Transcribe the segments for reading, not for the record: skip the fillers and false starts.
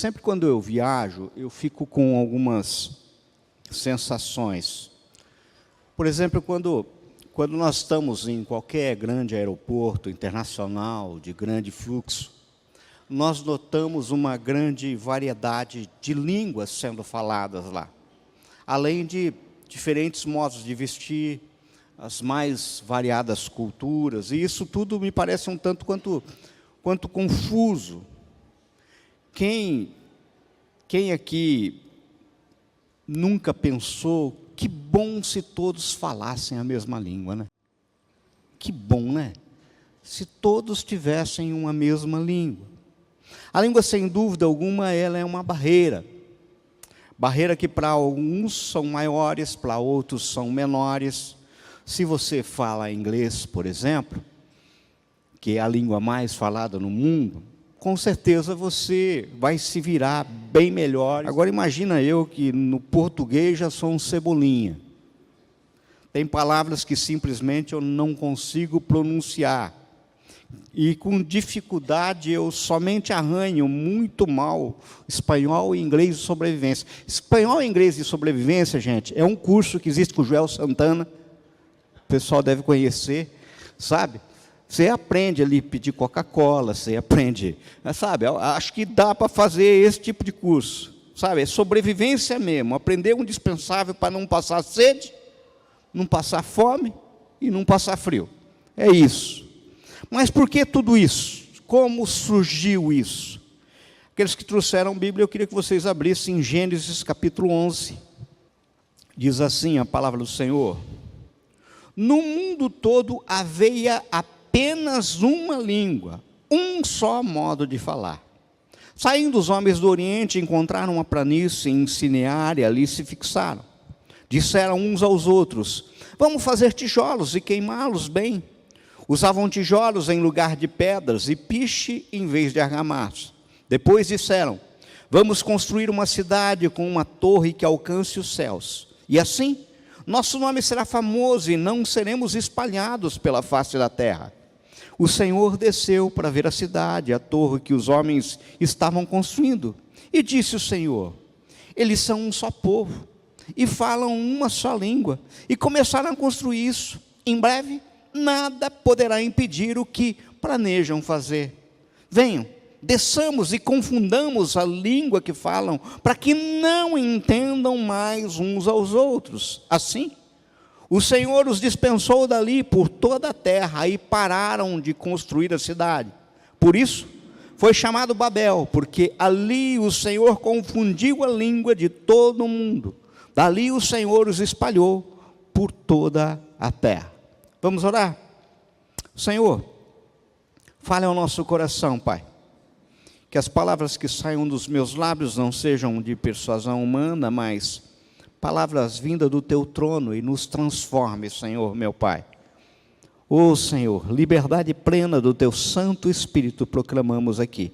Sempre quando eu viajo, eu fico com algumas sensações. Por exemplo, quando nós estamos em qualquer grande aeroporto internacional, de grande fluxo, nós notamos uma grande variedade de línguas sendo faladas lá. Além de diferentes modos de vestir, as mais variadas culturas, e isso tudo me parece um tanto quanto confuso. Quem aqui nunca pensou, que bom se todos falassem a mesma língua, né? Que bom, né? Se todos tivessem uma mesma língua. A língua, sem dúvida alguma, ela é uma barreira. Barreira que para alguns são maiores, para outros são menores. Se você fala inglês, por exemplo, que é a língua mais falada no mundo, com certeza você vai se virar bem melhor. Agora imagina eu que no português já sou um cebolinha. Tem palavras que simplesmente eu não consigo pronunciar. E com dificuldade eu somente arranho muito mal espanhol e inglês de sobrevivência. Espanhol e inglês de sobrevivência, gente, é um curso que existe com o Joel Santana. O pessoal deve conhecer, sabe? Você aprende ali a pedir Coca-Cola, você aprende, sabe? Acho que dá para fazer esse tipo de curso, sabe? É sobrevivência mesmo, aprender um indispensável para não passar sede, não passar fome e não passar frio. É isso. Mas por que tudo isso? Como surgiu isso? Aqueles que trouxeram Bíblia, eu queria que vocês abrissem em Gênesis capítulo 11. Diz assim a palavra do Senhor: no mundo todo havia apenas uma língua, um só modo de falar. Saindo os homens do Oriente, encontraram uma planície em Sinear e ali se fixaram. Disseram uns aos outros: vamos fazer tijolos e queimá-los bem. Usavam tijolos em lugar de pedras e piche em vez de argamassa. Depois disseram: vamos construir uma cidade com uma torre que alcance os céus. E assim, nosso nome será famoso e não seremos espalhados pela face da terra. O Senhor desceu para ver a cidade, a torre que os homens estavam construindo. E disse o Senhor: eles são um só povo e falam uma só língua. E começaram a construir isso. Em breve, nada poderá impedir o que planejam fazer. Venham, desçamos e confundamos a língua que falam, para que não entendam mais uns aos outros. Assim, o Senhor os dispensou dali por toda a terra e pararam de construir a cidade. Por isso, foi chamado Babel, porque ali o Senhor confundiu a língua de todo mundo. Dali o Senhor os espalhou por toda a terra. Vamos orar? Senhor, fale ao nosso coração, Pai. Que as palavras que saiam dos meus lábios não sejam de persuasão humana, mas palavras vindas do Teu trono e nos transforme, Senhor, meu Pai. Ó Senhor, liberdade plena do Teu Santo Espírito proclamamos aqui.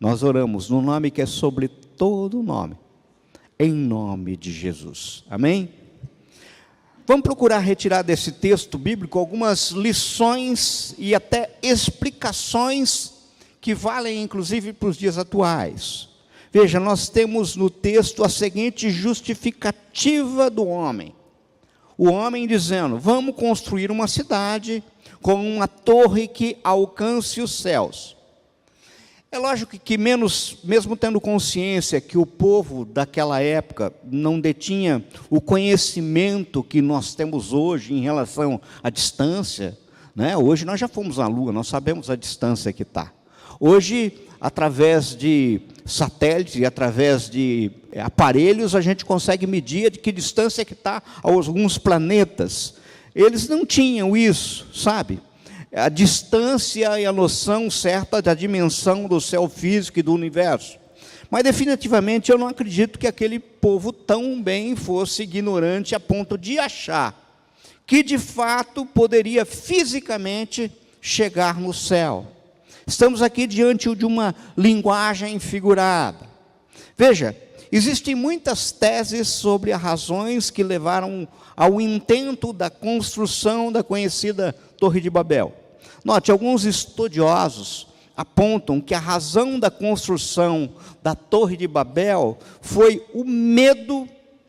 Nós oramos no nome que é sobre todo nome, em nome de Jesus. Amém? Vamos procurar retirar desse texto bíblico algumas lições e até explicações que valem inclusive para os dias atuais. Veja, nós temos no texto a seguinte justificativa do homem. O homem dizendo: vamos construir uma cidade com uma torre que alcance os céus. É lógico que mesmo tendo consciência que o povo daquela época não detinha o conhecimento que nós temos hoje em relação à distância, né? Hoje nós já fomos à Lua, nós sabemos a distância que está. Hoje, através de satélites e através de aparelhos, a gente consegue medir de que distância que está a alguns planetas. Eles não tinham isso, sabe? A distância e a noção certa da dimensão do céu físico e do universo. Mas definitivamente eu não acredito que aquele povo tão bem fosse ignorante a ponto de achar que de fato poderia fisicamente chegar no céu. Estamos aqui diante de uma linguagem figurada. Veja, existem muitas teses sobre as razões que levaram ao intento da construção da conhecida Torre de Babel. Note, alguns estudiosos apontam que a razão da construção da Torre de Babel foi o medo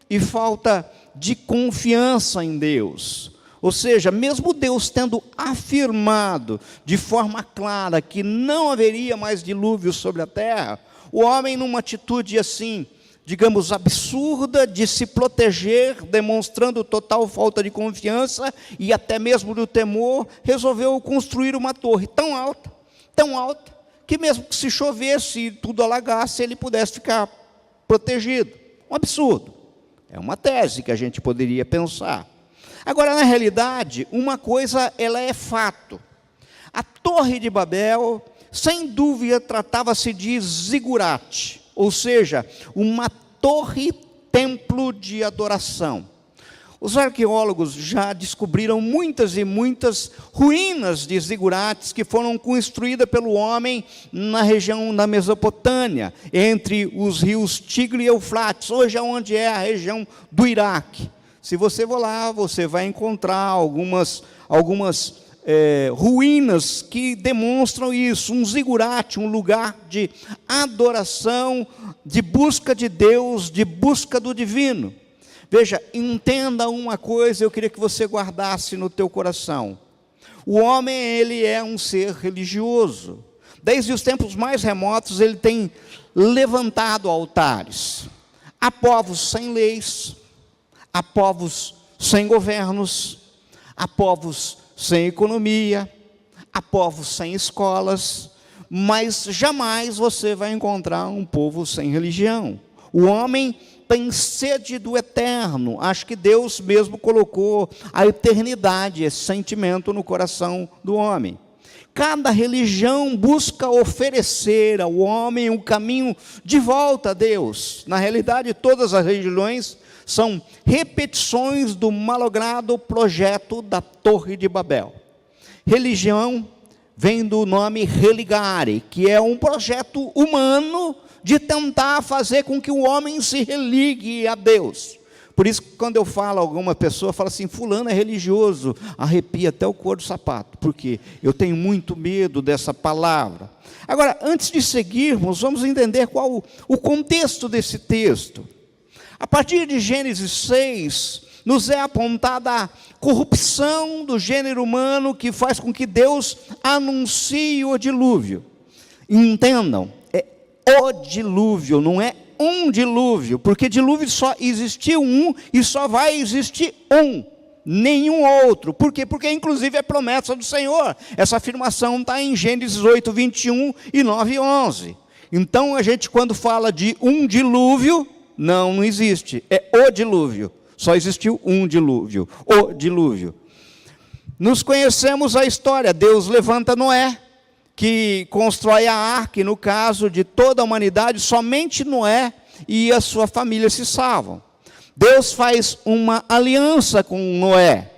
e falta de confiança em Deus. Ou seja, mesmo Deus tendo afirmado de forma clara que não haveria mais dilúvio sobre a terra, o homem, numa atitude assim, digamos, absurda, de se proteger, demonstrando total falta de confiança e até mesmo do temor, resolveu construir uma torre tão alta, que mesmo que se chovesse e tudo alagasse, ele pudesse ficar protegido. Um absurdo. É uma tese que a gente poderia pensar. Agora, na realidade, uma coisa ela é fato. A Torre de Babel, sem dúvida, tratava-se de zigurate, ou seja, uma torre-templo de adoração. Os arqueólogos já descobriram muitas e muitas ruínas de zigurates que foram construídas pelo homem na região da Mesopotâmia, entre os rios Tigre e Eufrates, hoje é onde é a região do Iraque. Se você for lá, você vai encontrar algumas ruínas que demonstram isso, um zigurate, um lugar de adoração, de busca de Deus, de busca do divino. Veja, entenda uma coisa, eu queria que você guardasse no teu coração. O homem, ele é um ser religioso. Desde os tempos mais remotos, ele tem levantado altares. Há povos sem leis, há povos sem governos, há povos sem economia, há povos sem escolas, mas jamais você vai encontrar um povo sem religião. O homem tem sede do eterno. Acho que Deus mesmo colocou a eternidade, esse sentimento no coração do homem. Cada religião busca oferecer ao homem um caminho de volta a Deus. Na realidade, todas as religiões são repetições do malogrado projeto da Torre de Babel. Religião vem do nome religare, que é um projeto humano de tentar fazer com que o homem se religue a Deus. Por isso, quando eu falo a alguma pessoa, fala assim, fulano é religioso, arrepia até o couro do sapato, porque eu tenho muito medo dessa palavra. Agora, antes de seguirmos, vamos entender qual o contexto desse texto. A partir de Gênesis 6, nos é apontada a corrupção do gênero humano que faz com que Deus anuncie o dilúvio. Entendam, o dilúvio, não é um dilúvio, porque dilúvio só existiu um e só vai existir um, nenhum outro. Por quê? Porque inclusive é promessa do Senhor. Essa afirmação está em Gênesis 8, 21 e 9, 11. Então a gente quando fala de um dilúvio, não existe, é o dilúvio. Só existiu um dilúvio, o dilúvio. Nos conhecemos a história, Deus levanta Noé, que constrói a arca, e no caso de toda a humanidade, somente Noé e a sua família se salvam. Deus faz uma aliança com Noé,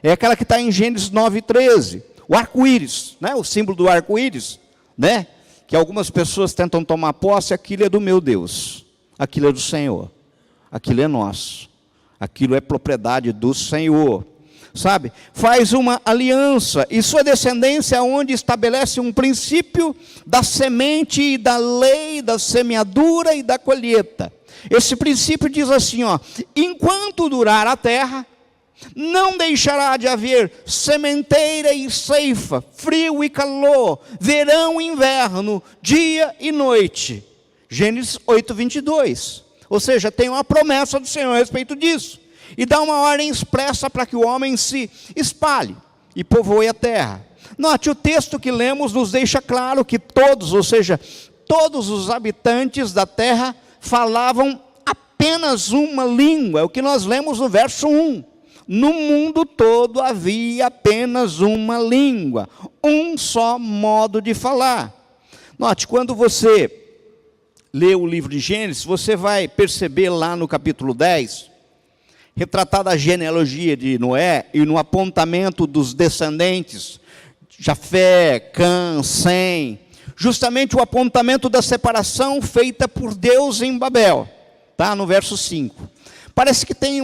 é aquela que está em Gênesis 9:13, o arco-íris, né? O símbolo do arco-íris, né? Que algumas pessoas tentam tomar posse, aquilo é do meu Deus, aquilo é do Senhor, aquilo é nosso, aquilo é propriedade do Senhor. Sabe, faz uma aliança, e sua descendência é onde estabelece um princípio da semente e da lei, da semeadura e da colheita. Esse princípio diz assim, ó, enquanto durar a terra, não deixará de haver sementeira e ceifa, frio e calor, verão e inverno, dia e noite. Gênesis 8, 22. Ou seja, tem uma promessa do Senhor a respeito disso. E dá uma ordem expressa para que o homem se espalhe e povoe a terra. Note, o texto que lemos nos deixa claro que todos, ou seja, todos os habitantes da terra falavam apenas uma língua. É o que nós lemos no verso 1. No mundo todo havia apenas uma língua, um só modo de falar. Note, quando você lê o livro de Gênesis, você vai perceber lá no capítulo 10... retratada a genealogia de Noé e no apontamento dos descendentes, Jafé, Cã, Sem, justamente o apontamento da separação feita por Deus em Babel, tá? No verso 5. Parece que tem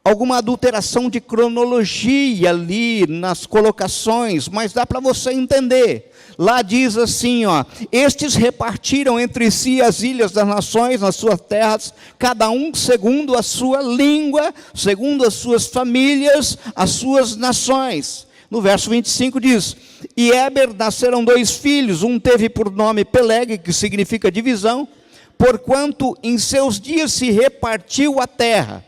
alguma adulteração de cronologia ali nas colocações, mas dá para você entender. Lá diz assim, ó: estes repartiram entre si as ilhas das nações nas suas terras, cada um segundo a sua língua, segundo as suas famílias, as suas nações. No verso 25 diz: e Éber nasceram 2 filhos, um teve por nome Peleg, que significa divisão, porquanto em seus dias se repartiu a terra.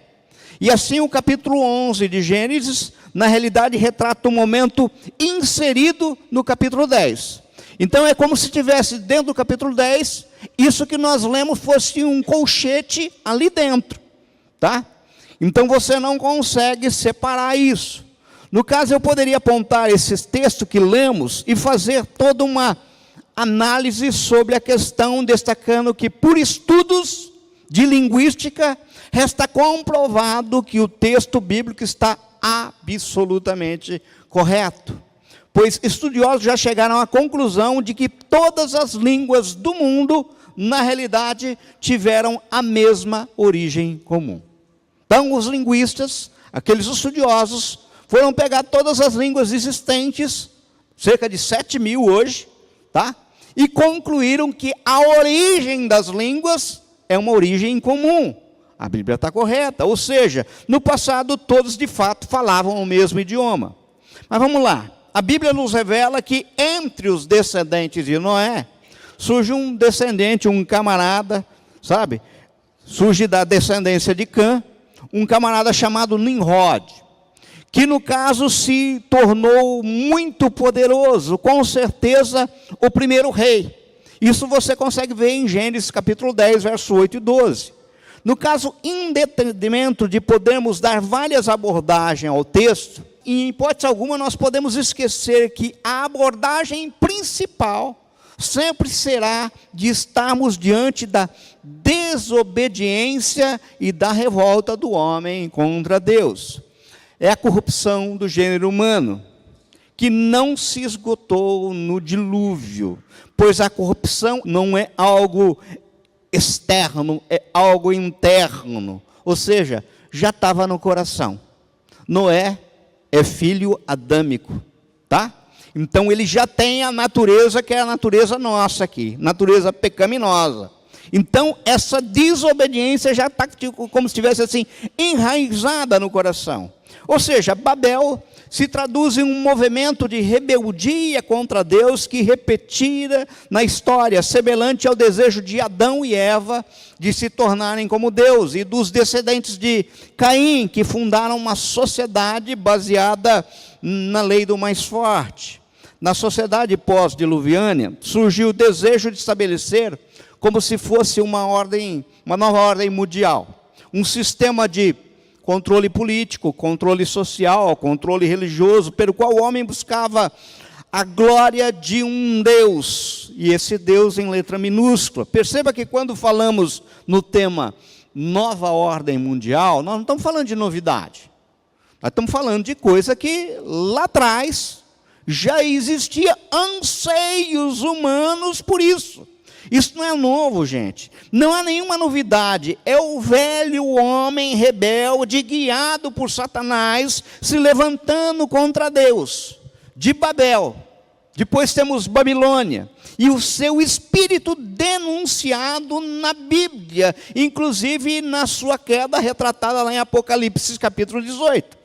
E assim o capítulo 11 de Gênesis, na realidade, retrata um momento inserido no capítulo 10. Então é como se tivesse dentro do capítulo 10, isso que nós lemos fosse um colchete ali dentro, tá? Então você não consegue separar isso. No caso, eu poderia apontar esse texto que lemos e fazer toda uma análise sobre a questão, destacando que por estudos de linguística, resta comprovado que o texto bíblico está absolutamente correto. Pois estudiosos já chegaram à conclusão de que todas as línguas do mundo, na realidade, tiveram a mesma origem comum. Então, os linguistas, aqueles estudiosos, foram pegar todas as línguas existentes, cerca de 7.000 hoje, tá? E concluíram que a origem das línguas é uma origem comum. A Bíblia está correta, ou seja, no passado todos de fato falavam o mesmo idioma. Mas vamos lá, a Bíblia nos revela que entre os descendentes de Noé, surge um descendente, um camarada, sabe? Surge da descendência de Cã, um camarada chamado Nimrod, que no caso se tornou muito poderoso, com certeza o primeiro rei. Isso você consegue ver em Gênesis capítulo 10, verso 8 e 12. No caso, em detrimento de podermos dar várias abordagens ao texto, em hipótese alguma nós podemos esquecer que a abordagem principal sempre será de estarmos diante da desobediência e da revolta do homem contra Deus. É a corrupção do gênero humano, que não se esgotou no dilúvio, pois a corrupção não é algo externo, é algo interno, ou seja, já estava no coração. Noé é filho adâmico, tá? Então ele já tem a natureza que é a natureza nossa aqui, natureza pecaminosa. Então essa desobediência já está como se estivesse assim enraizada no coração. Ou seja, Babel se traduz em um movimento de rebeldia contra Deus que repetira na história, semelhante ao desejo de Adão e Eva de se tornarem como Deus, e dos descendentes de Caim, que fundaram uma sociedade baseada na lei do mais forte. Na sociedade pós-diluviana, surgiu o desejo de estabelecer como se fosse uma nova ordem mundial, um sistema de controle político, controle social, controle religioso, pelo qual o homem buscava a glória de um Deus, e esse Deus em letra minúscula. Perceba que quando falamos no tema nova ordem mundial, nós não estamos falando de novidade, nós estamos falando de coisa que lá atrás já existia anseios humanos por isso. Isso não é novo, gente. Não há nenhuma novidade. É o velho homem rebelde, guiado por Satanás, se levantando contra Deus. De Babel. Depois temos Babilônia. E o seu espírito denunciado na Bíblia. Inclusive na sua queda retratada lá em Apocalipse, capítulo 18.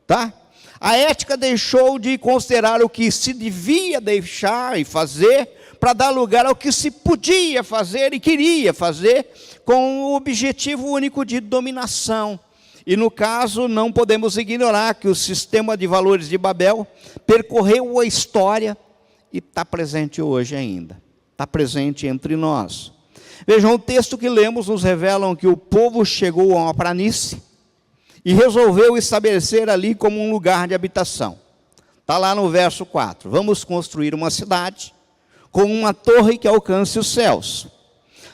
Tá? A ética deixou de considerar o que se devia deixar e fazer, para dar lugar ao que se podia fazer e queria fazer, com o objetivo único de dominação. E no caso, não podemos ignorar que o sistema de valores de Babel percorreu a história e está presente hoje ainda. Está presente entre nós. Vejam, o texto que lemos nos revela que o povo chegou a uma planície e resolveu estabelecer ali como um lugar de habitação. Está lá no verso 4. Vamos construir uma cidade com uma torre que alcance os céus.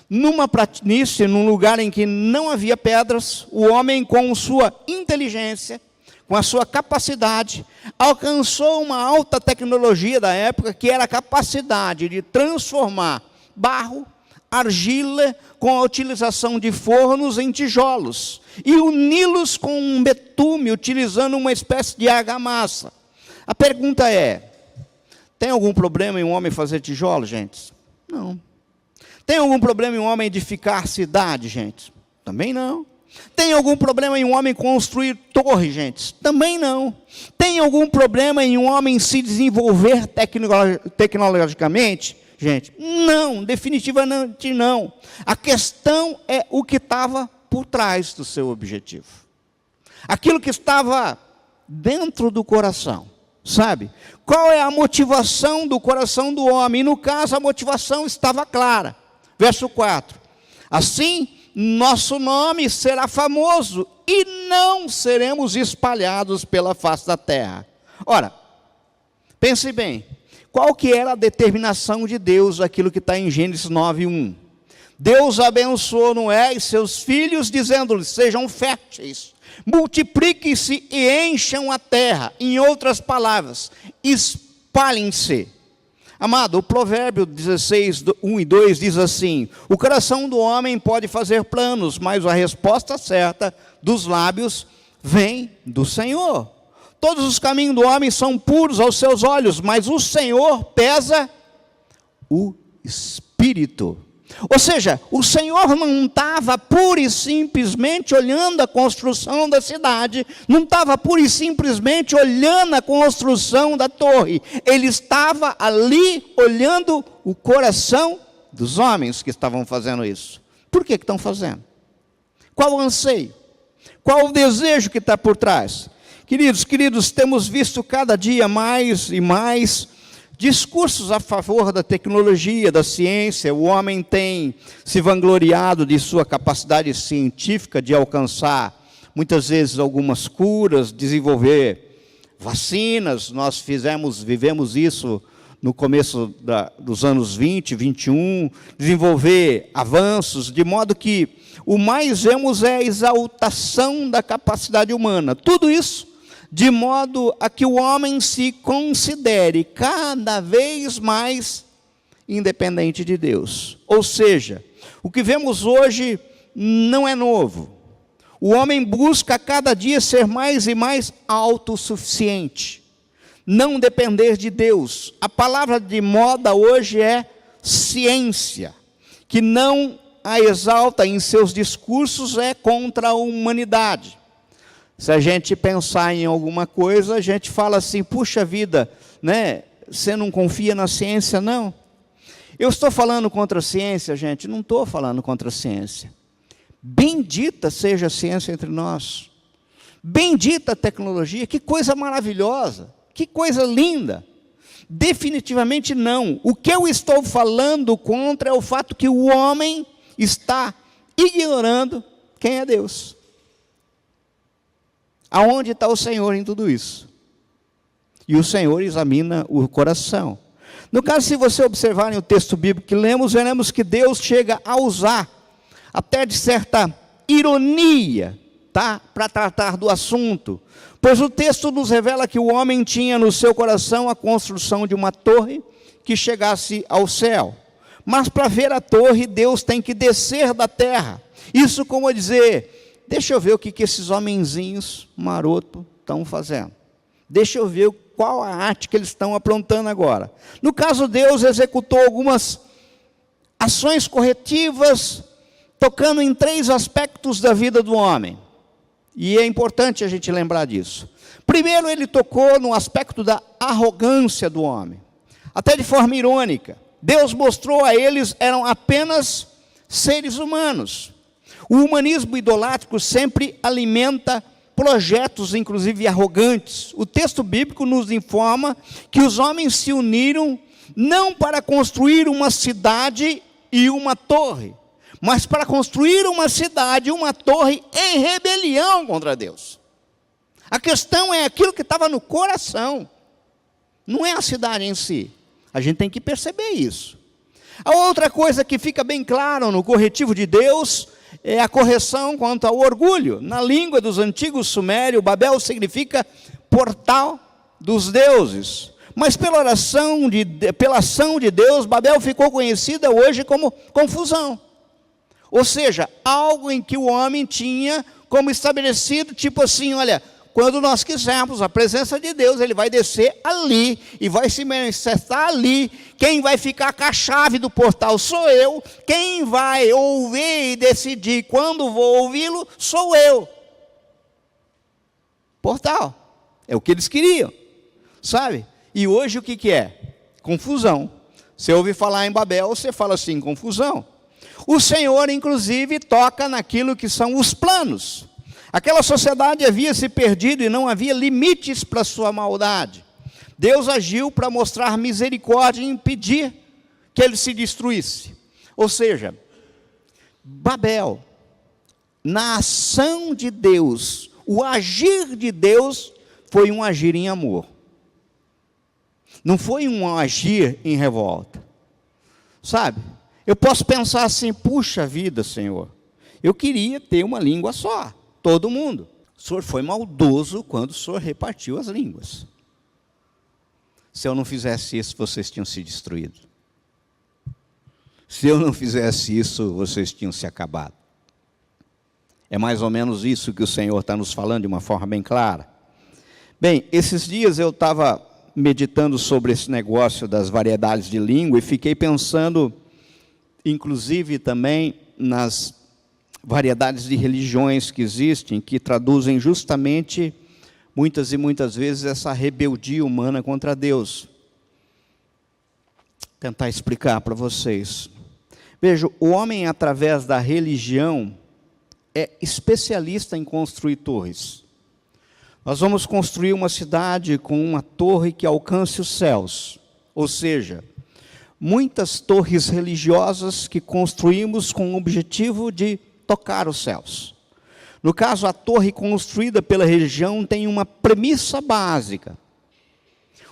Numa planície, num lugar em que não havia pedras, o homem, com sua inteligência, com a sua capacidade, alcançou uma alta tecnologia da época, que era a capacidade de transformar barro, argila com a utilização de fornos em tijolos e uni-los com um betume, utilizando uma espécie de argamassa. A pergunta é: tem algum problema em um homem fazer tijolo, gente? Não. Tem algum problema em um homem edificar cidade, gente? Também não. Tem algum problema em um homem construir torre, gente? Também não. Tem algum problema em um homem se desenvolver tecnologicamente, gente? Não, definitivamente não. A questão é o que estava por trás do seu objetivo. Aquilo que estava dentro do coração, sabe? Qual é a motivação do coração do homem? E no caso, a motivação estava clara. Verso 4. Assim, nosso nome será famoso e não seremos espalhados pela face da terra. Ora, pense bem, qual que era a determinação de Deus, aquilo que está em Gênesis 9:1? Deus abençoou Noé e seus filhos, dizendo-lhes: sejam férteis, multipliquem-se e encham a terra. Em outras palavras, espalhem-se. Amado, o provérbio 16, 1 e 2 diz assim: o coração do homem pode fazer planos, mas a resposta certa dos lábios vem do Senhor. Todos os caminhos do homem são puros aos seus olhos, mas o Senhor pesa o espírito. Ou seja, o Senhor não estava pura e simplesmente olhando a construção da cidade, não estava pura e simplesmente olhando a construção da torre, Ele estava ali olhando o coração dos homens que estavam fazendo isso. Por que estão fazendo? Qual o anseio? Qual o desejo que está por trás? Queridos, temos visto cada dia mais e mais discursos a favor da tecnologia, da ciência. O homem tem se vangloriado de sua capacidade científica de alcançar, muitas vezes, algumas curas, desenvolver vacinas. Nós vivemos isso no começo dos anos 20, 21, desenvolver avanços, de modo que o mais vemos é a exaltação da capacidade humana. Tudo isso de modo a que o homem se considere cada vez mais independente de Deus. Ou seja, o que vemos hoje não é novo. O homem busca a cada dia ser mais e mais autossuficiente, não depender de Deus. A palavra de moda hoje é ciência, que não a exalta em seus discursos, é contra a humanidade. Se a gente pensar em alguma coisa, a gente fala assim: puxa vida, né? Você não confia na ciência, não? Eu estou falando contra a ciência, gente? Não estou falando contra a ciência. Bendita seja a ciência entre nós. Bendita a tecnologia, que coisa maravilhosa, que coisa linda. Definitivamente não. O que eu estou falando contra é o fato que o homem está ignorando quem é Deus. Aonde está o Senhor em tudo isso? E o Senhor examina o coração. No caso, se você observar o texto bíblico que lemos, veremos que Deus chega a usar até de certa ironia, tá? Para tratar do assunto. Pois o texto nos revela que o homem tinha no seu coração a construção de uma torre que chegasse ao céu. Mas para ver a torre, Deus tem que descer da terra. Isso como dizer: deixa eu ver o que esses homenzinhos marotos estão fazendo. Deixa eu ver qual a arte que eles estão aprontando agora. No caso, Deus executou algumas ações corretivas, tocando em 3 aspectos da vida do homem. E é importante a gente lembrar disso. Primeiro, ele tocou no aspecto da arrogância do homem. Até de forma irônica. Deus mostrou a eles eram apenas seres humanos. O humanismo idolátrico sempre alimenta projetos, inclusive arrogantes. O texto bíblico nos informa que os homens se uniram não para construir uma cidade e uma torre, mas para construir uma cidade e uma torre em rebelião contra Deus. A questão é aquilo que estava no coração, não é a cidade em si. A gente tem que perceber isso. A outra coisa que fica bem claro no corretivo de Deus é a correção quanto ao orgulho. Na língua dos antigos sumérios, Babel significa portal dos deuses. Mas pela ação de Deus, Babel ficou conhecida hoje como confusão. Ou seja, algo em que o homem tinha como estabelecido, tipo assim, olha, quando nós quisermos a presença de Deus, Ele vai descer ali e vai se manifestar ali. Quem vai ficar com a chave do portal sou eu. Quem vai ouvir e decidir quando vou ouvi-lo sou eu. Portal. É o que eles queriam, sabe? E hoje o que é? Confusão. Você ouve falar em Babel, você fala assim, confusão. O Senhor, inclusive, toca naquilo que são os planos. Aquela sociedade havia se perdido e não havia limites para sua maldade. Deus agiu para mostrar misericórdia e impedir que ele se destruísse. Ou seja, Babel, na ação de Deus, o agir de Deus foi um agir em amor. Não foi um agir em revolta. Sabe? Eu posso pensar assim, puxa vida, Senhor, eu queria ter uma língua só, todo mundo. O Senhor foi maldoso quando o Senhor repartiu as línguas. Se eu não fizesse isso, vocês tinham se destruído. Se eu não fizesse isso, vocês tinham se acabado. É mais ou menos isso que o Senhor está nos falando de uma forma bem clara. Bem, esses dias eu estava meditando sobre esse negócio das variedades de língua e fiquei pensando, inclusive também nas variedades de religiões que existem, que traduzem justamente, muitas e muitas vezes, essa rebeldia humana contra Deus. Vou tentar explicar para vocês. Veja, o homem, através da religião, é especialista em construir torres. Nós vamos construir uma cidade com uma torre que alcance os céus. Ou seja, muitas torres religiosas que construímos com o objetivo de tocar os céus. No caso, a torre construída pela religião tem uma premissa básica.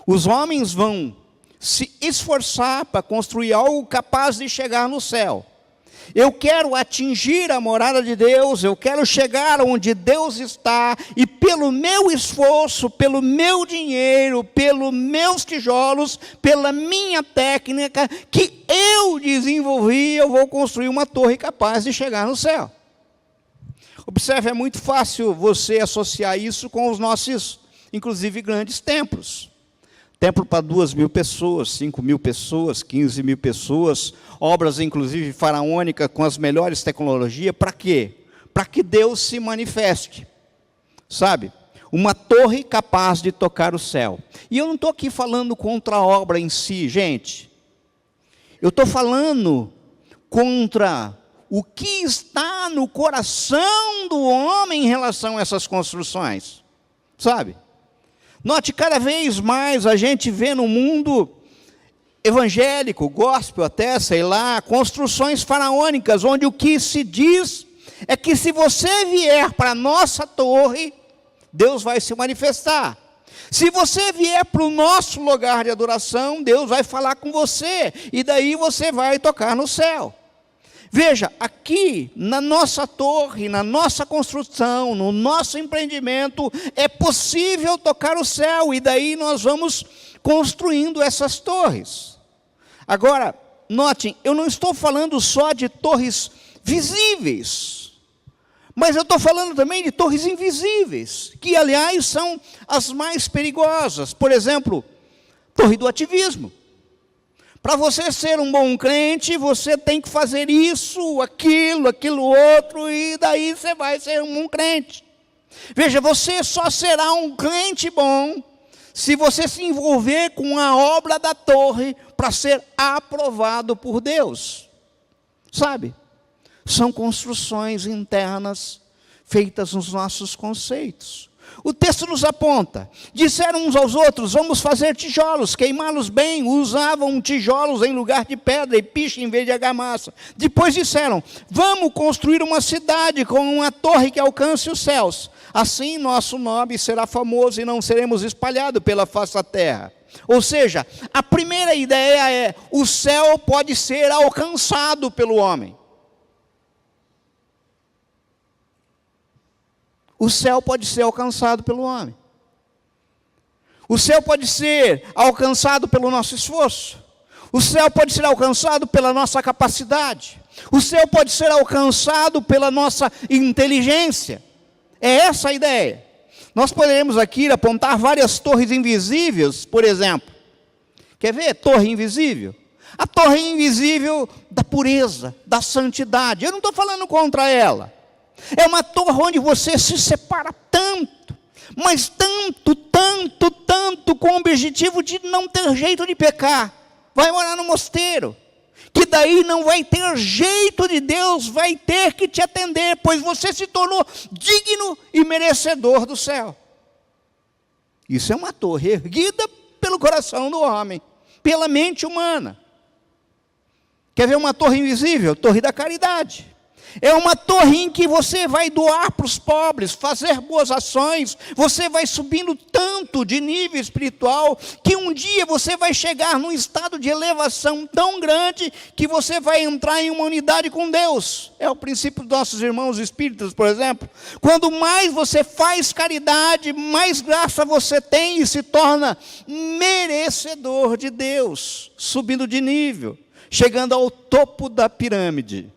Os homens vão se esforçar para construir algo capaz de chegar no céu. Eu quero atingir a morada de Deus, eu quero chegar onde Deus está, e pelo meu esforço, pelo meu dinheiro, pelos meus tijolos, pela minha técnica, que eu desenvolvi, eu vou construir uma torre capaz de chegar no céu. Observe, é muito fácil você associar isso com os nossos, inclusive, grandes templos. Templo para 2.000 pessoas, 5.000 pessoas, 15.000 pessoas, obras inclusive faraônicas com as melhores tecnologias, para quê? Para que Deus se manifeste, sabe? Uma torre capaz de tocar o céu. E eu não estou aqui falando contra a obra em si, gente. Eu estou falando contra o que está no coração do homem em relação a essas construções, sabe? Note, cada vez mais a gente vê no mundo evangélico, gospel até, sei lá, construções faraônicas, onde o que se diz é que se você vier para a nossa torre, Deus vai se manifestar. Se você vier para o nosso lugar de adoração, Deus vai falar com você, e daí você vai tocar no céu. Veja, aqui na nossa torre, na nossa construção, no nosso empreendimento, é possível tocar o céu, e daí nós vamos construindo essas torres. Agora, notem, eu não estou falando só de torres visíveis, mas eu estou falando também de torres invisíveis, que aliás são as mais perigosas. Por exemplo, torre do ativismo. Para você ser um bom crente, você tem que fazer isso, aquilo outro, e daí você vai ser um bom crente. Veja, você só será um crente bom se você se envolver com a obra da torre para ser aprovado por Deus. Sabe? São construções internas feitas nos nossos conceitos. O texto nos aponta, disseram uns aos outros, vamos fazer tijolos, queimá-los bem, usavam tijolos em lugar de pedra e piche em vez de argamassa. Depois disseram, vamos construir uma cidade com uma torre que alcance os céus. Assim nosso nome será famoso e não seremos espalhados pela face da terra. Ou seja, a primeira ideia é, o céu pode ser alcançado pelo homem. O céu pode ser alcançado pelo homem. O céu pode ser alcançado pelo nosso esforço. O céu pode ser alcançado pela nossa capacidade. O céu pode ser alcançado pela nossa inteligência. É essa a ideia. Nós poderemos aqui apontar várias torres invisíveis, por exemplo. Quer ver? Torre invisível. A torre invisível da pureza, da santidade. Eu não estou falando contra ela. É uma torre onde você se separa tanto, mas tanto, tanto, tanto, com o objetivo de não ter jeito de pecar. Vai morar no mosteiro, que daí não vai ter jeito de Deus, vai ter que te atender, pois você se tornou digno e merecedor do céu. Isso é uma torre erguida pelo coração do homem, pela mente humana. Quer ver uma torre invisível? Torre da caridade. É uma torre em que você vai doar para os pobres, fazer boas ações, você vai subindo tanto de nível espiritual, que um dia você vai chegar num estado de elevação tão grande, que você vai entrar em uma unidade com Deus. É o princípio dos nossos irmãos espíritas, por exemplo. Quando mais você faz caridade, mais graça você tem e se torna merecedor de Deus, subindo de nível, chegando ao topo da pirâmide.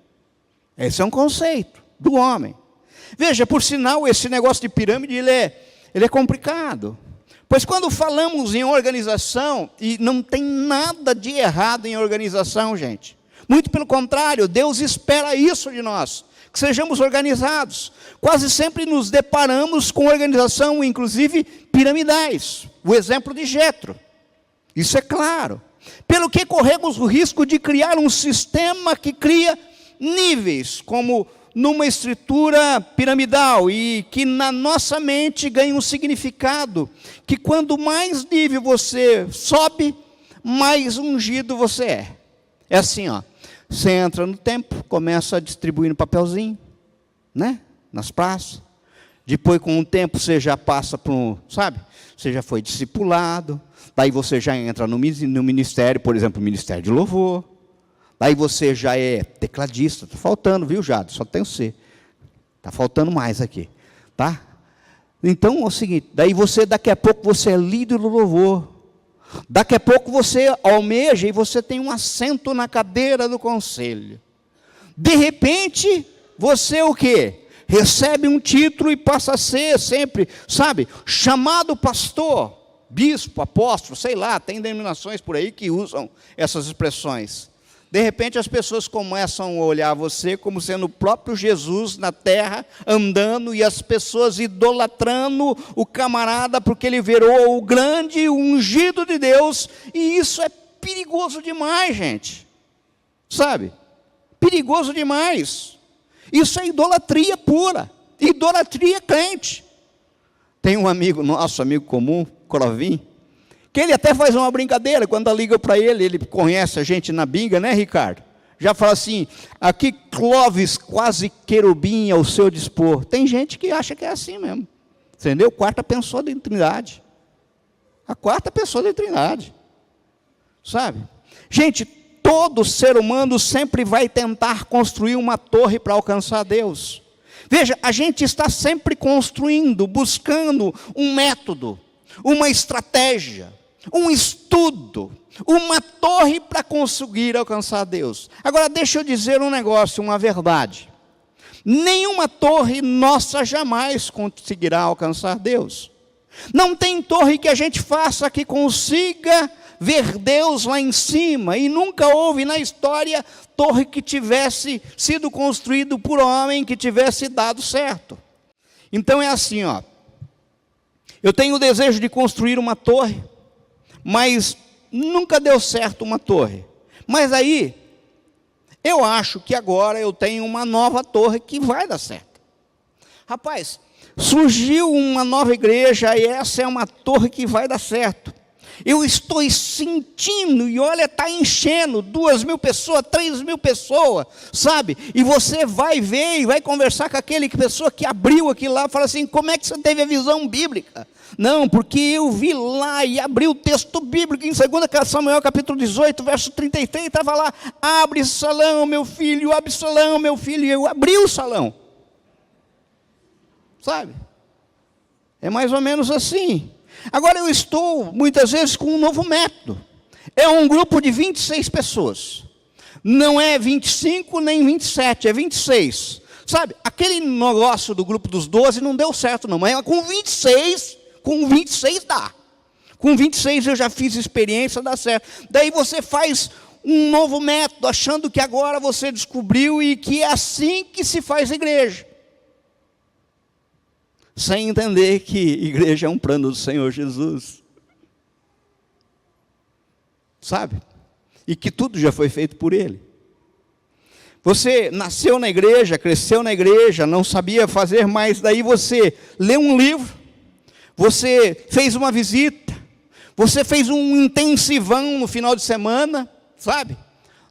Esse é um conceito do homem. Veja, por sinal, esse negócio de pirâmide, ele é complicado. Pois quando falamos em organização, e não tem nada de errado em organização, gente. Muito pelo contrário, Deus espera isso de nós, que sejamos organizados. Quase sempre nos deparamos com organização, inclusive piramidais. O exemplo de Jetro. Isso é claro. Pelo que corremos o risco de criar um sistema que cria níveis, como numa estrutura piramidal, e que na nossa mente ganha um significado, que quando mais nível você sobe, mais ungido você é. É assim, ó, você entra no templo, começa a distribuir no papelzinho, né, nas praças, depois com o tempo você já passa para um, sabe, você já foi discipulado, daí você já entra no ministério, por exemplo, o ministério de louvor. Daí você já é tecladista, está faltando, viu, Jado? Só tem o C. Está faltando mais aqui, tá? Então é o seguinte, daí você, daqui a pouco você é líder do louvor. Daqui a pouco você almeja e você tem um assento na cadeira do conselho. De repente, você o quê? Recebe um título e passa a ser sempre, sabe, chamado pastor, bispo, apóstolo, sei lá, tem denominações por aí que usam essas expressões. De repente as pessoas começam a olhar você como sendo o próprio Jesus na terra, andando, e as pessoas idolatrando o camarada, porque ele virou o grande ungido de Deus, e isso é perigoso demais, gente. Sabe? Perigoso demais. Isso é idolatria pura, idolatria crente. Tem um amigo, nosso amigo comum, Crovin, que ele até faz uma brincadeira, quando eu ligo para ele, ele conhece a gente na binga, né, Ricardo? Já fala assim, aqui Clóvis, quase querubim ao seu dispor. Tem gente que acha que é assim mesmo, entendeu? Quarta pessoa da Trindade. A quarta pessoa da Trindade, sabe? Gente, todo ser humano sempre vai tentar construir uma torre para alcançar Deus. Veja, a gente está sempre construindo, buscando um método, uma estratégia, um estudo, uma torre para conseguir alcançar Deus. Agora deixa eu dizer um negócio, uma verdade. Nenhuma torre nossa jamais conseguirá alcançar Deus. Não tem torre que a gente faça que consiga ver Deus lá em cima, e nunca houve na história torre que tivesse sido construído por homem, que tivesse dado certo. Então é assim, ó. Eu tenho o desejo de construir uma torre, mas nunca deu certo uma torre. Mas aí, eu acho que agora eu tenho uma nova torre que vai dar certo. Rapaz, surgiu uma nova igreja e essa é uma torre que vai dar certo. Eu estou sentindo, e olha, está enchendo, 2.000 pessoas, 3.000 pessoas, sabe? E você vai ver e vai conversar com aquele pessoa que abriu aquilo lá, fala assim, como é que você teve a visão bíblica? Não, porque eu vi lá e abri o texto bíblico, em 2 Samuel capítulo 18, verso 33, estava lá, abre salão, meu filho, abre salão, meu filho, e eu abri o salão. Sabe? É mais ou menos assim. Agora eu estou, muitas vezes, com um novo método. É um grupo de 26 pessoas. Não é 25 nem 27, é 26. Sabe, aquele negócio do grupo dos 12 não deu certo não, mas com 26 dá. Com 26 eu já fiz experiência, dá certo. Daí você faz um novo método, achando que agora você descobriu e que é assim que se faz igreja. Sem entender que igreja é um plano do Senhor Jesus. Sabe? E que tudo já foi feito por Ele. Você nasceu na igreja, cresceu na igreja, não sabia fazer mais, daí você leu um livro, você fez uma visita, você fez um intensivão no final de semana, sabe?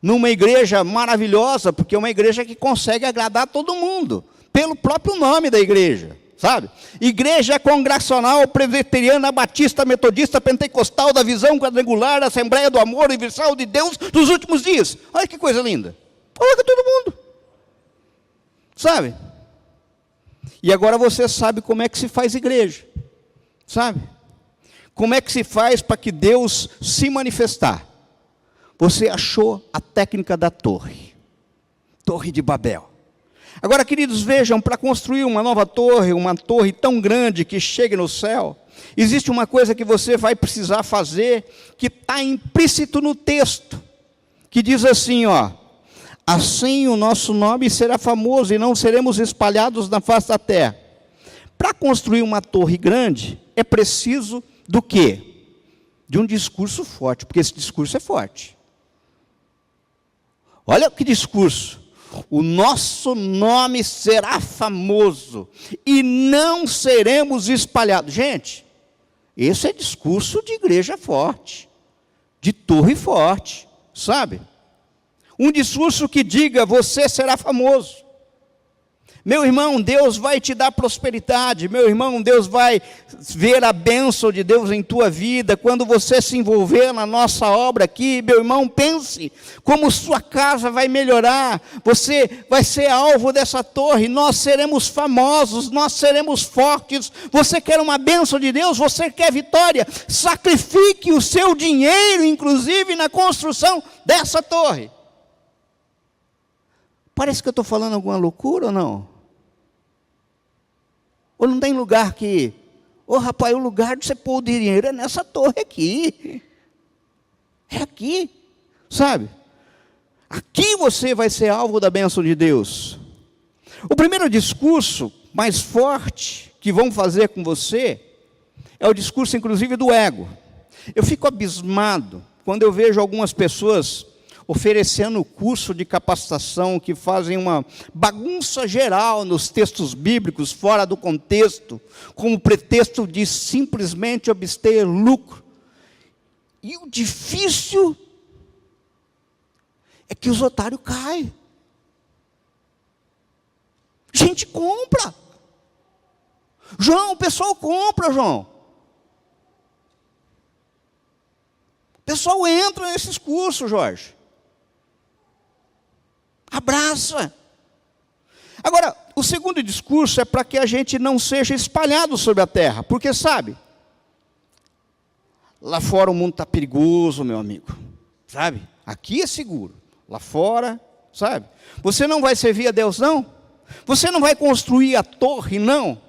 Numa igreja maravilhosa, porque é uma igreja que consegue agradar todo mundo, pelo próprio nome da igreja, sabe? Igreja Congregacional Presbiteriana Batista Metodista Pentecostal da Visão Quadrangular, Assembleia do Amor Universal de Deus dos últimos dias. Olha que coisa linda. Coloca todo mundo, sabe? E agora você sabe como é que se faz igreja, sabe? Como é que se faz para que Deus se manifestar? Você achou a técnica da torre de Babel. Agora, queridos, vejam, para construir uma nova torre, uma torre tão grande que chegue no céu, existe uma coisa que você vai precisar fazer, que está implícito no texto, que diz assim, ó: assim o nosso nome será famoso e não seremos espalhados na face da terra. Para construir uma torre grande, é preciso do quê? De um discurso forte, porque esse discurso é forte. Olha que discurso. O nosso nome será famoso e não seremos espalhados. Gente, esse é discurso de igreja forte, de torre forte, sabe? Um discurso que diga: você será famoso. Meu irmão, Deus vai te dar prosperidade. Meu irmão, Deus vai ver a bênção de Deus em tua vida. Quando você se envolver na nossa obra aqui, meu irmão, pense como sua casa vai melhorar. Você vai ser alvo dessa torre. Nós seremos famosos, nós seremos fortes. Você quer uma bênção de Deus? Você quer vitória? Sacrifique o seu dinheiro, inclusive, na construção dessa torre. Parece que eu estou falando alguma loucura ou não? Ou não tem lugar que... rapaz, o lugar de você pôr o dinheiro é nessa torre aqui. É aqui, sabe? Aqui você vai ser alvo da bênção de Deus. O primeiro discurso mais forte que vão fazer com você é o discurso, inclusive, do ego. Eu fico abismado quando eu vejo algumas pessoas oferecendo curso de capacitação que fazem uma bagunça geral nos textos bíblicos, fora do contexto, como pretexto de simplesmente obter lucro. E o difícil é que os otários caem. Gente compra. João, o pessoal compra, João. O pessoal entra nesses cursos, Jorge. Abraça. Agora, o segundo discurso é para que a gente não seja espalhado sobre a terra. Porque, sabe, lá fora o mundo está perigoso, meu amigo. Sabe? Aqui é seguro. Lá fora, sabe? Você não vai servir a Deus, não? Você não vai construir a torre, não?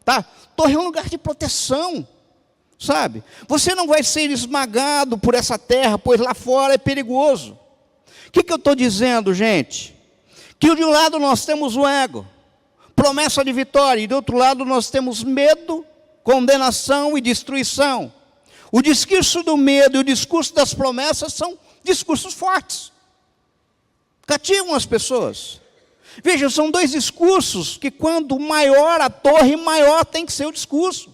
Tá? Torre é um lugar de proteção. Sabe? Você não vai ser esmagado por essa terra, pois lá fora é perigoso. O que eu estou dizendo, gente? Que de um lado nós temos o ego, promessa de vitória, e do outro lado nós temos medo, condenação e destruição. O discurso do medo e o discurso das promessas são discursos fortes. Cativam as pessoas. Veja, são dois discursos que quando maior a torre, maior tem que ser o discurso.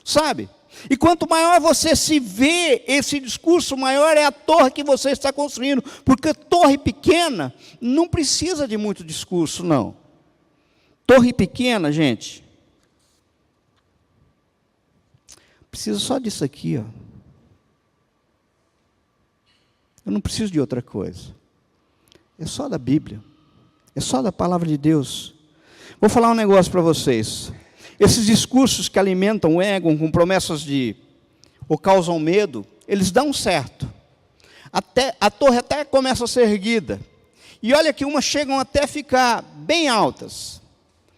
Sabe? E quanto maior você se vê esse discurso, maior é a torre que você está construindo. Porque torre pequena não precisa de muito discurso, não. Torre pequena, gente, precisa só disso aqui, ó. Eu não preciso de outra coisa. É só da Bíblia. É só da palavra de Deus. Vou falar um negócio para vocês. Esses discursos que alimentam o ego com promessas de ou causam medo, eles dão certo. A torre até começa a ser erguida. E olha que umas chegam até a ficar bem altas.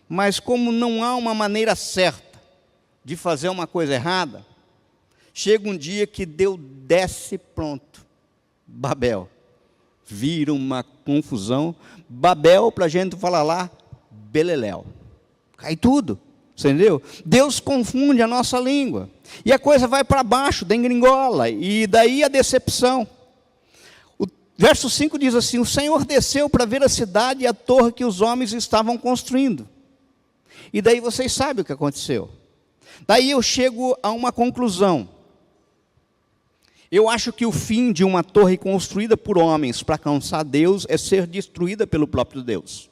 Mas como não há uma maneira certa de fazer uma coisa errada, chega um dia que Deus desce, pronto. Babel. Vira uma confusão. Babel, para a gente falar lá, beleléu. Cai tudo. Entendeu? Deus confunde a nossa língua. E a coisa vai para baixo, degringola. E daí a decepção. O verso 5 diz assim: o Senhor desceu para ver a cidade e a torre que os homens estavam construindo. E daí vocês sabem o que aconteceu. Daí eu chego a uma conclusão. Eu acho que o fim de uma torre construída por homens para alcançar Deus é ser destruída pelo próprio Deus.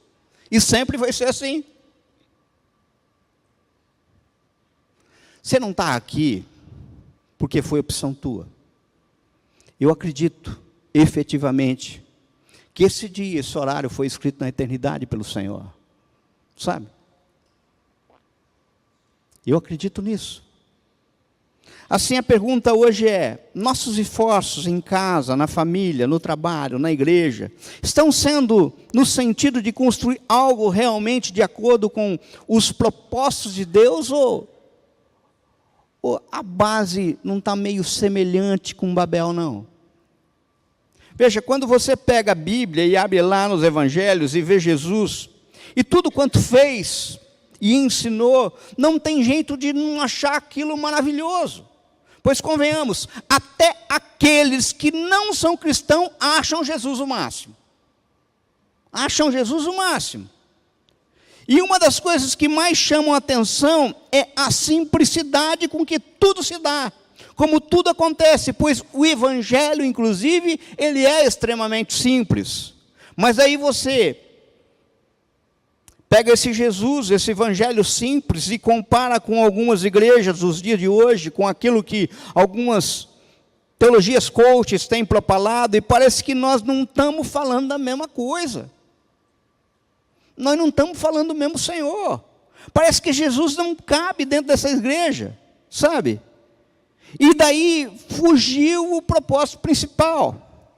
E sempre vai ser assim. Você não está aqui porque foi opção tua. Eu acredito, efetivamente, que esse dia, esse horário foi escrito na eternidade pelo Senhor. Sabe? Eu acredito nisso. Assim, a pergunta hoje é: nossos esforços em casa, na família, no trabalho, na igreja, estão sendo no sentido de construir algo realmente de acordo com os propósitos de Deus, ou a base não está meio semelhante com Babel, não? Veja, quando você pega a Bíblia e abre lá nos Evangelhos e vê Jesus, e tudo quanto fez e ensinou, não tem jeito de não achar aquilo maravilhoso. Pois convenhamos, até aqueles que não são cristãos acham Jesus o máximo. Acham Jesus o máximo. E uma das coisas que mais chamam a atenção é a simplicidade com que tudo se dá. Como tudo acontece, pois o Evangelho, inclusive, ele é extremamente simples. Mas aí você pega esse Jesus, esse evangelho simples, e compara com algumas igrejas dos dias de hoje, com aquilo que algumas teologias coaches têm propalado, e parece que nós não estamos falando da mesma coisa. Nós não estamos falando do mesmo Senhor. Parece que Jesus não cabe dentro dessa igreja, sabe? E daí fugiu o propósito principal.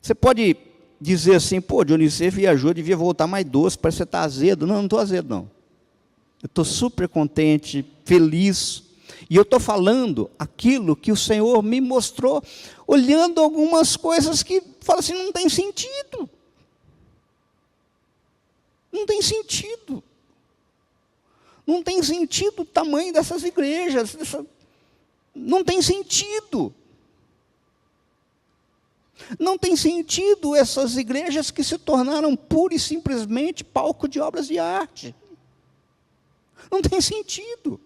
Você pode dizer assim: pô, Dionísio, você viajou, devia voltar mais doce, parece que você está azedo. Não, não estou azedo, não. Eu estou super contente, feliz. E eu estou falando aquilo que o Senhor me mostrou, olhando algumas coisas que, fala assim, não tem sentido. Não tem sentido. Não tem sentido o tamanho dessas igrejas. Não tem sentido. Não tem sentido essas igrejas que se tornaram pura e simplesmente palco de obras de arte. Não tem sentido.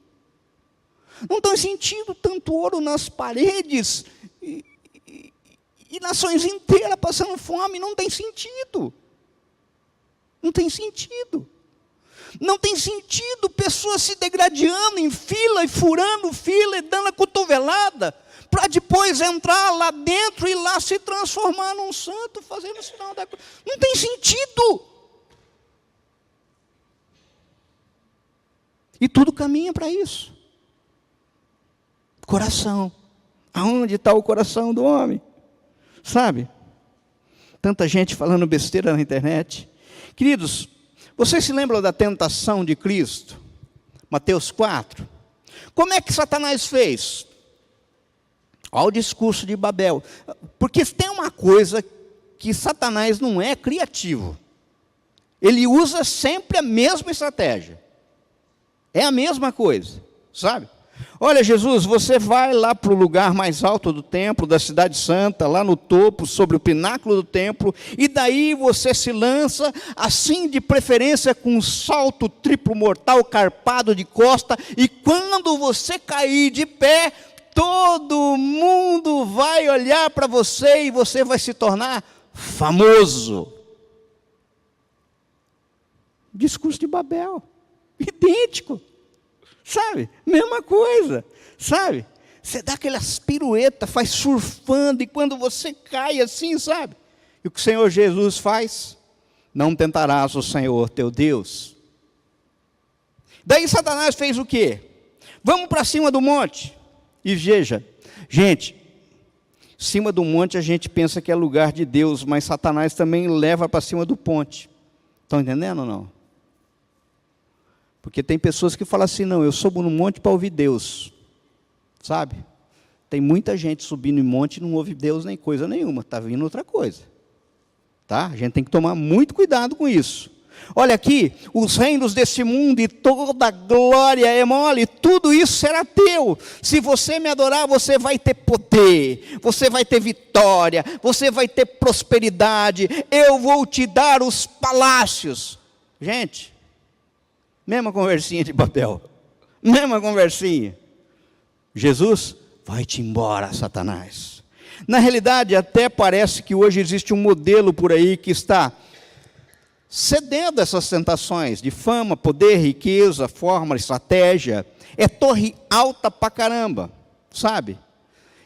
Não tem sentido tanto ouro nas paredes e nações inteiras passando fome. Não tem sentido. Não tem sentido. Não tem sentido pessoas se degradando em fila e furando fila e dando a cotovelada, para depois entrar lá dentro e lá se transformar num santo, fazendo o sinal da cruz. Não tem sentido. E tudo caminha para isso. Coração. Aonde está o coração do homem? Sabe? Tanta gente falando besteira na internet. Queridos, vocês se lembram da tentação de Cristo? Mateus 4. Como é que Satanás fez? Olha o discurso de Babel. Porque tem uma coisa que Satanás não é criativo. Ele usa sempre a mesma estratégia. É a mesma coisa, sabe? Olha, Jesus, você vai lá para o lugar mais alto do templo, da cidade santa, lá no topo, sobre o pináculo do templo, e daí você se lança, assim de preferência com um salto triplo mortal, carpado de costa, e quando você cair de pé, todo mundo vai olhar para você e você vai se tornar famoso. Discurso de Babel, idêntico. Sabe? Mesma coisa, sabe? Você dá aquelas piruetas, faz surfando, e quando você cai assim, sabe? E o que o Senhor Jesus faz? Não tentarás o Senhor teu Deus. Daí Satanás fez o quê? Vamos para cima do monte. E veja, gente, cima do monte a gente pensa que é lugar de Deus, mas Satanás também leva para cima do ponte. Estão entendendo ou não? Porque tem pessoas que falam assim, não, eu subo no monte para ouvir Deus. Sabe? Tem muita gente subindo em monte e não ouve Deus nem coisa nenhuma, está vindo outra coisa. Tá? A gente tem que tomar muito cuidado com isso. Olha aqui, os reinos desse mundo e toda a glória é mole, tudo isso será teu. Se você me adorar, você vai ter poder, você vai ter vitória, você vai ter prosperidade, eu vou te dar os palácios. Gente, mesma conversinha de papel, mesma conversinha. Jesus, vai-te embora, Satanás. Na realidade, até parece que hoje existe um modelo por aí que está cedendo a essas tentações de fama, poder, riqueza, forma, estratégia. É torre alta pra caramba, sabe?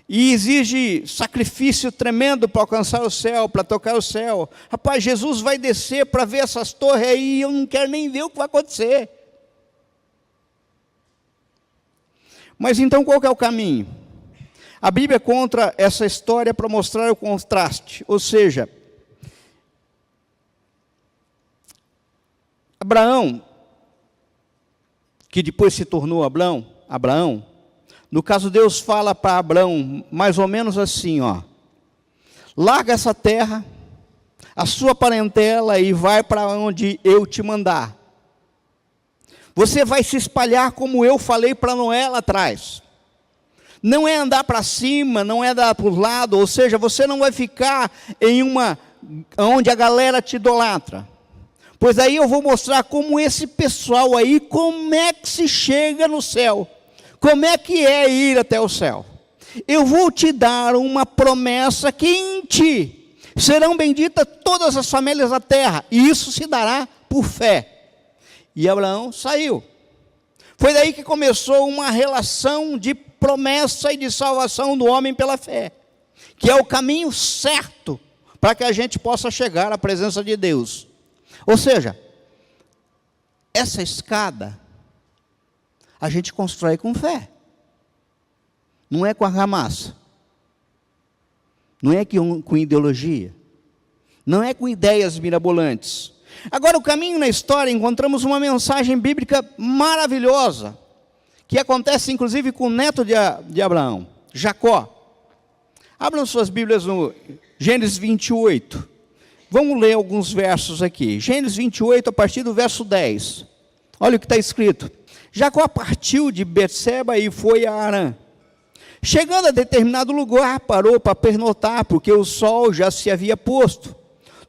E exige sacrifício tremendo para alcançar o céu, para tocar o céu. Rapaz, Jesus vai descer para ver essas torres aí, e eu não quero nem ver o que vai acontecer. Mas então qual que é o caminho? A Bíblia conta essa história para mostrar o contraste, ou seja, Abraão, que depois se tornou Abraão, no caso Deus fala para Abraão mais ou menos assim, ó, larga essa terra, a sua parentela e vai para onde eu te mandar. Você vai se espalhar como eu falei para Noé lá atrás. Não é andar para cima, não é andar para os lados, ou seja, você não vai ficar onde a galera te idolatra. Pois aí eu vou mostrar como esse pessoal aí, como é que se chega no céu. Como é que é ir até o céu. Eu vou te dar uma promessa que em ti serão benditas todas as famílias da terra. E isso se dará por fé. E Abraão saiu. Foi daí que começou uma relação de promessa e de salvação do homem pela fé. Que é o caminho certo para que a gente possa chegar à presença de Deus. Ou seja, essa escada a gente constrói com fé. Não é com argamassa. Não é com ideologia. Não é com ideias mirabolantes. Agora, o caminho na história, encontramos uma mensagem bíblica maravilhosa, que acontece inclusive com o neto de Abraão, Jacó. Abram suas Bíblias no Gênesis 28. Vamos ler alguns versos aqui. Gênesis 28, a partir do verso 10. Olha o que está escrito. Jacó partiu de Berseba e foi a Harã. Chegando a determinado lugar, parou para pernotar, porque o sol já se havia posto.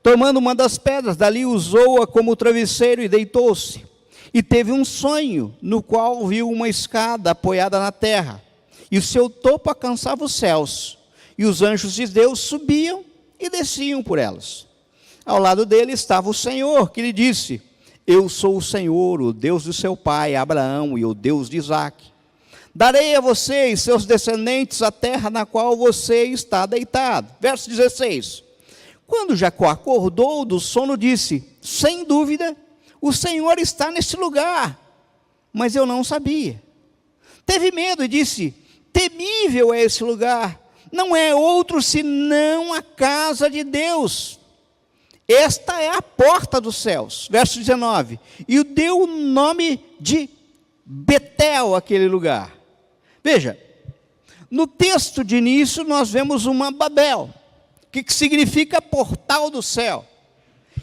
Tomando uma das pedras, dali usou-a como travesseiro e deitou-se. E teve um sonho, no qual viu uma escada apoiada na terra. E o seu topo alcançava os céus. E os anjos de Deus subiam e desciam por elas. Ao lado dele estava o Senhor, que lhe disse, eu sou o Senhor, o Deus de seu pai, Abraão, e o Deus de Isaque. Darei a você e seus descendentes a terra na qual você está deitado. Verso 16. Quando Jacó acordou do sono, disse, sem dúvida, o Senhor está nesse lugar, mas eu não sabia. Teve medo e disse, temível é esse lugar, não é outro senão a casa de Deus. Esta é a porta dos céus. Verso 19. E deu o nome de Betel, aquele lugar. Veja, no texto de início nós vemos uma Babel, que significa portal do céu,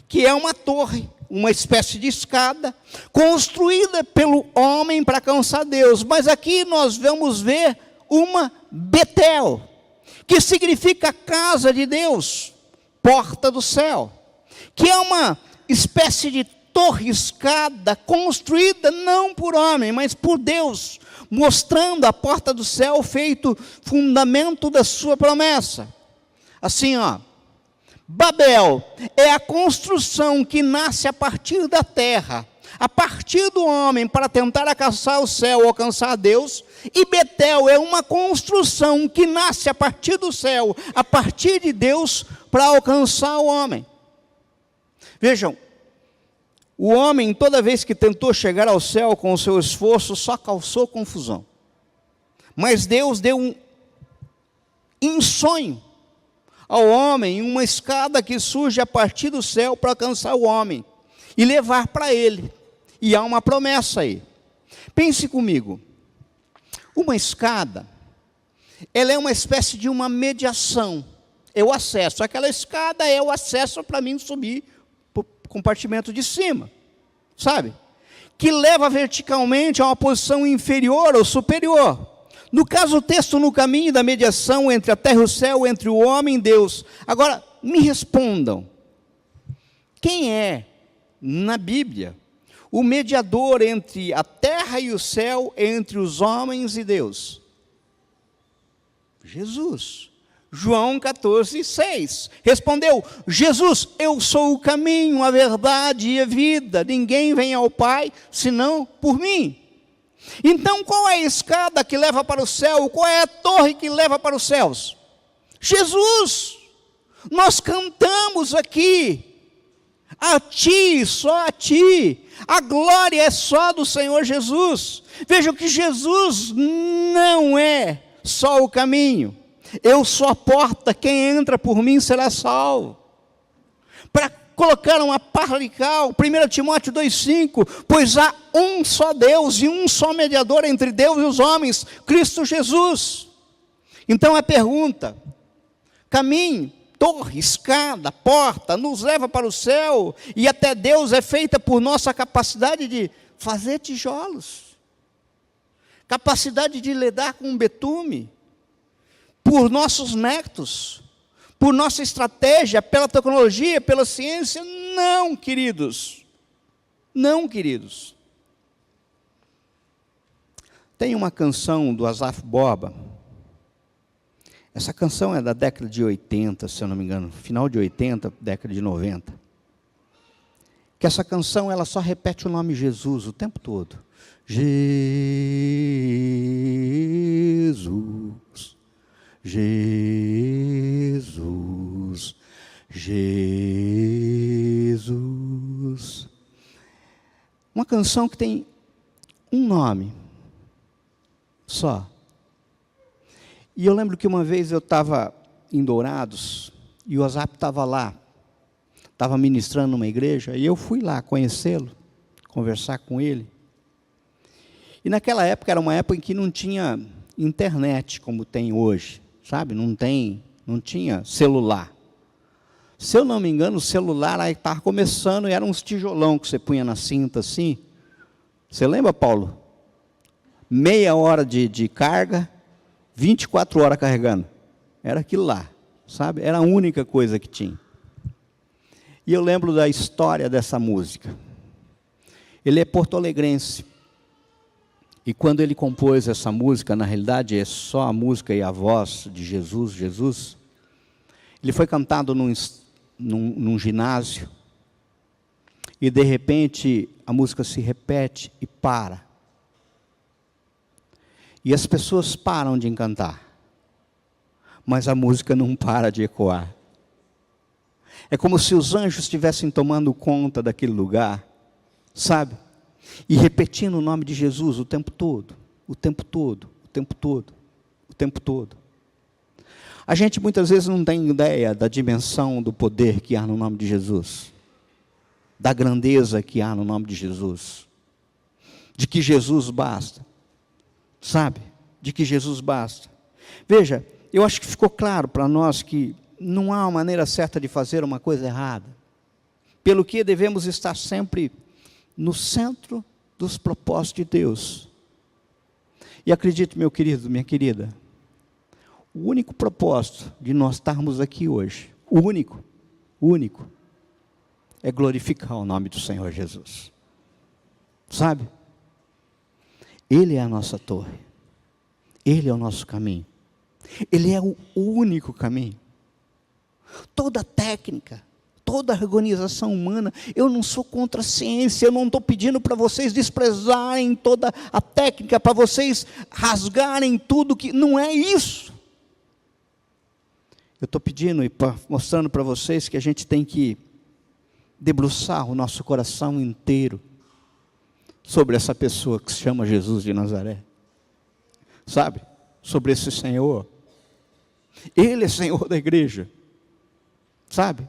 que é uma torre, uma espécie de escada, construída pelo homem para alcançar Deus. Mas aqui nós vamos ver uma Betel, que significa casa de Deus, porta do céu, que é uma espécie de torre escada construída não por homem, mas por Deus, mostrando a porta do céu feito fundamento da sua promessa. Assim, ó, Babel é a construção que nasce a partir da terra, a partir do homem para tentar alcançar o céu, alcançar Deus, e Betel é uma construção que nasce a partir do céu, a partir de Deus, para alcançar o homem. Vejam, o homem, toda vez que tentou chegar ao céu com o seu esforço, só causou confusão. Mas Deus deu em sonho ao homem uma escada que surge a partir do céu para alcançar o homem e levar para ele. E há uma promessa aí. Pense comigo. Uma escada, ela é uma espécie de uma mediação. É o acesso. Aquela escada é o acesso para mim subir para o compartimento de cima. Sabe? Que leva verticalmente a uma posição inferior ou superior. No caso, o texto no caminho da mediação entre a terra e o céu, entre o homem e Deus. Agora, me respondam. Quem é, na Bíblia, o mediador entre a terra e o céu, entre os homens e Deus? Jesus. João 14:6. Respondeu: Jesus, eu sou o caminho, a verdade e a vida. Ninguém vem ao Pai, senão por mim. Então, qual é a escada que leva para o céu? Qual é a torre que leva para os céus? Jesus. Nós cantamos aqui: a ti, só a ti, a glória é só do Senhor Jesus. Vejam que Jesus não é só o caminho. Eu sou a porta, quem entra por mim será salvo. Para colocar uma pá radical, 1 Timóteo 2,5, pois há um só Deus e um só mediador entre Deus e os homens, Cristo Jesus. Então a pergunta: caminho, torre, escada, porta, nos leva para o céu, e até Deus é feita por nossa capacidade de fazer tijolos, capacidade de lidar com betume, por nossos métodos, por nossa estratégia, pela tecnologia, pela ciência? Não, queridos. Não, queridos. Tem uma canção do Asaf Borba. Essa canção é da década de 80, se eu não me engano, final de 80, década de 90. Que essa canção, ela só repete o nome Jesus o tempo todo. Jesus, Jesus, Jesus. Uma canção que tem um nome só. E eu lembro que uma vez eu estava em Dourados, e o Asap estava lá, estava ministrando numa igreja, e eu fui lá conhecê-lo, conversar com ele. E naquela época, era uma época em que não tinha internet como tem hoje, sabe? Não tinha celular. Se eu não me engano, o celular aí estava começando, e era uns tijolão que você punha na cinta assim. Você lembra, Paulo? Meia hora de carga, 24 horas carregando. Era aquilo lá, sabe? Era a única coisa que tinha. E eu lembro da história dessa música. Ele é porto-alegrense. E quando ele compôs essa música, na realidade é só a música e a voz de Jesus, Jesus. Ele foi cantado num ginásio. E de repente a música se repete e para. E as pessoas param de cantar, mas a música não para de ecoar. É como se os anjos estivessem tomando conta daquele lugar, sabe? E repetindo o nome de Jesus o tempo todo, o tempo todo, o tempo todo, o tempo todo. A gente muitas vezes não tem ideia da dimensão do poder que há no nome de Jesus, da grandeza que há no nome de Jesus, de que Jesus basta. Sabe? De que Jesus basta. Veja, eu acho que ficou claro para nós que não há uma maneira certa de fazer uma coisa errada. Pelo que devemos estar sempre no centro dos propósitos de Deus. E acredite, meu querido, minha querida, o único propósito de nós estarmos aqui hoje, o único, é glorificar o nome do Senhor Jesus. Sabe? Ele é a nossa torre. Ele é o nosso caminho. Ele é o único caminho. Toda técnica, toda organização humana, eu não sou contra a ciência, eu não estou pedindo para vocês desprezarem toda a técnica, para vocês rasgarem tudo que... Não é isso. Eu estou pedindo e mostrando para vocês que a gente tem que debruçar o nosso coração inteiro sobre essa pessoa que se chama Jesus de Nazaré. Sabe? sobre esse Senhor. Ele é Senhor da igreja, sabe?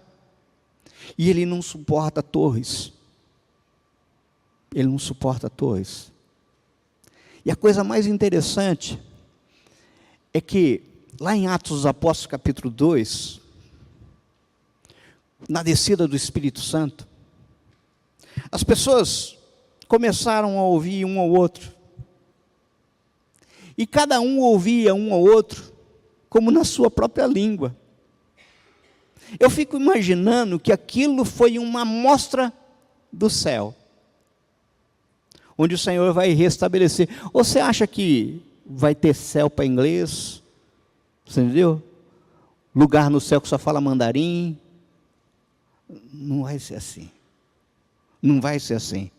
E Ele não suporta torres. Ele não suporta torres. E a coisa mais interessante é que, lá em Atos dos Apóstolos, capítulo 2, na descida do Espírito Santo, as pessoas começaram a ouvir um ao outro. E cada um ouvia um ao outro, como na sua própria língua. Eu fico imaginando que aquilo foi uma amostra do céu, onde o Senhor vai restabelecer. Ou você acha que vai ter céu para inglês? Você entendeu? Lugar no céu que só fala mandarim? Não vai ser assim. Não vai ser assim.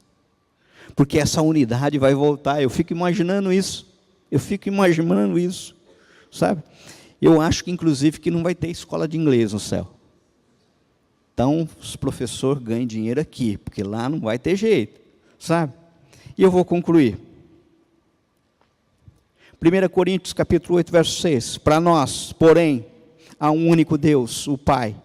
Porque essa unidade vai voltar. Eu fico imaginando isso. Sabe? Eu acho que, inclusive, que não vai ter escola de inglês no céu. Então, os professores ganham dinheiro aqui, porque lá não vai ter jeito. Sabe? E eu vou concluir. 1 Coríntios, capítulo 8, verso 6. Para nós, porém, há um único Deus, o Pai,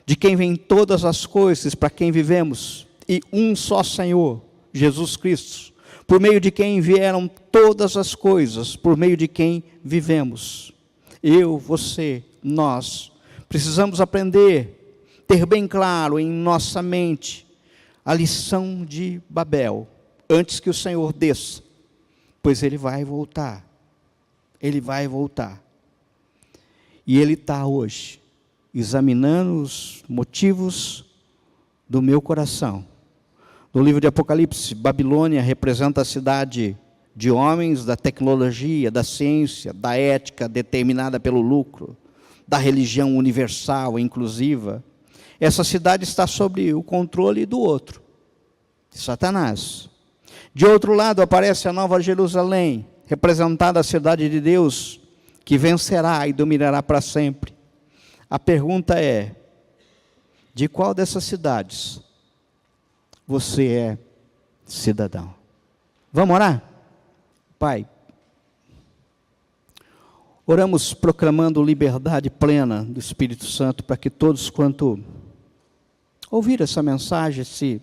de quem vêm todas as coisas, para quem vivemos, e um só Senhor, Jesus Cristo, por meio de quem vieram todas as coisas, por meio de quem vivemos. Eu, você, nós, precisamos aprender, ter bem claro em nossa mente a lição de Babel, antes que o Senhor desça, pois Ele vai voltar. Ele vai voltar. E Ele está hoje examinando os motivos do meu coração. No livro de Apocalipse, Babilônia representa a cidade de homens da tecnologia, da ciência, da ética determinada pelo lucro, da religião universal e inclusiva. Essa cidade está sob o controle do outro, de Satanás. De outro lado aparece a Nova Jerusalém, representada a cidade de Deus, que vencerá e dominará para sempre. A pergunta é: de qual dessas cidades você é cidadão? Vamos orar? Pai, oramos proclamando liberdade plena do Espírito Santo, para que todos quanto ouvir essa mensagem, se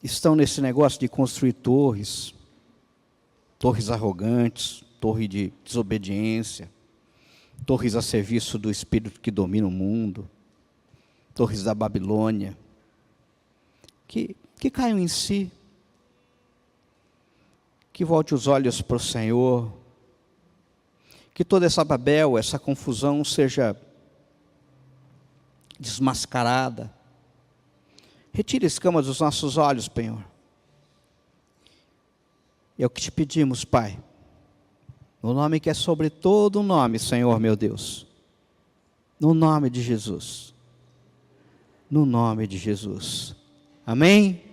estão nesse negócio de construir torres arrogantes, torre de desobediência, torres a serviço do espírito que domina o mundo, torres da Babilônia, que caiam em si, que volte os olhos para o Senhor, que toda essa Babel, essa confusão seja desmascarada. Retire a escama dos nossos olhos, Senhor. É o que te pedimos, Pai, no nome que é sobre todo o nome, Senhor meu Deus, no nome de Jesus, no nome de Jesus, amém?